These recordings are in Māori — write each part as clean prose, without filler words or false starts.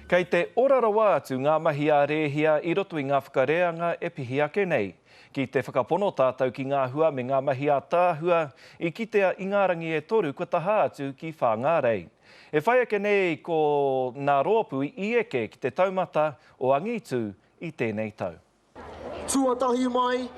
Kei te orarawa atu ngā mahi a rēhia I roto I ngā whakareanga e pihi ake nei. Ki te whakapono tātou ki ngā hua me ngā mahi a tāhua, I kitea I ngā rangi e toru kua taha atu ki whāngarei. E whai ake nei ko ngā rōpui I eke ki te taumata o Angitu I tēnei tau. Tuatahi mai,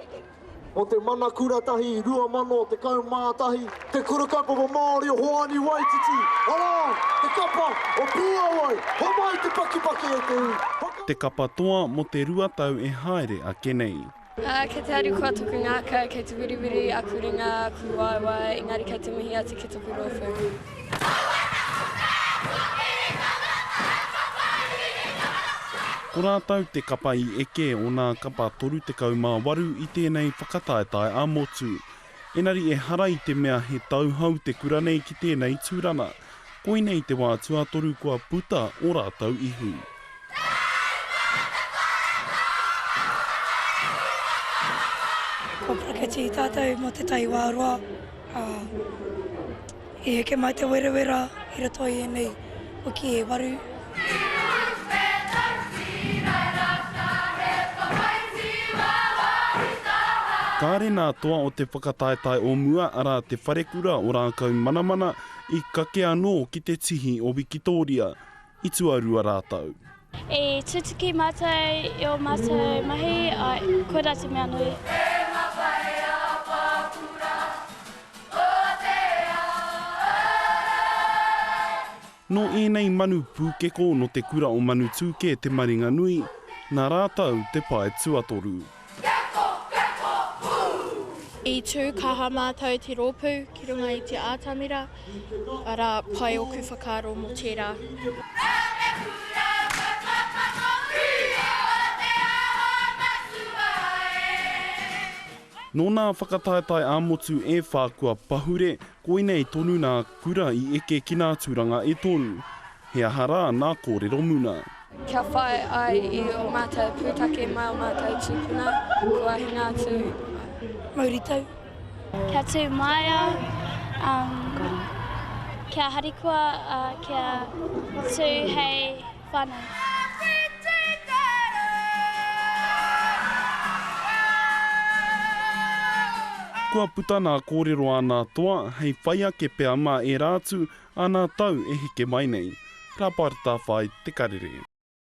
o te manakura tahi, rua mano, te kaumātahi, te kurukapa o Māori o Hoani Waititi, ala, te kapa o Puawai, ho mai te pakipaki e te hu. Te kapa toa mo te rua tau e haere a kenei. Kei te haru kua tuku ngāka, kei te wiriwiri, a kuringa, ku waiwai, engari kei te mihi ati ki tuku rōwhu. Ko rātau te kapa I eke o nā kapa toru te kaumā waru I tēnei whakataetai a motu. Enari e hara I te mea he tauhau te kura nei ki tēnei tūrana. Koinei te wā tuatoru kua puta o rātau ihu. Ko prakati tātou mo te tai wāroa. E heke mai te werewera I roto I enei o ki e waru. Kāre nā toa o te whakataetai o mua ara te wharekura o rākau manamana I kake anō ki te tihi o Wikitoria. I tuarua rātau. E tutuki mātou I o mātou mahi, koe rā te mea nui. No ēnei manu pūkeko no te kura o manu tūke te maringa nui, nā rātau te pae tuatoru. I tū kaha mātou te rōpū ki runga I te ātamira, ara pai oku whakaro mō tērā. Nō nā whakataetai āmotu e whākua pahure, koinei tonu nā kura I eke ki nā tūranga e tonu. He ahara nā kōrero muna. Kia whai ai I o mātou pūtake mai o mātou tūpuna, kua hinga atu. Mauritau. Kia tū maia, kia harikua, kia tū hei whānau. Kua puta nā kōrero ana toa, hei whai ake pea mā e rātu, ana tau e heke mai nei. Ka parata whai te karere.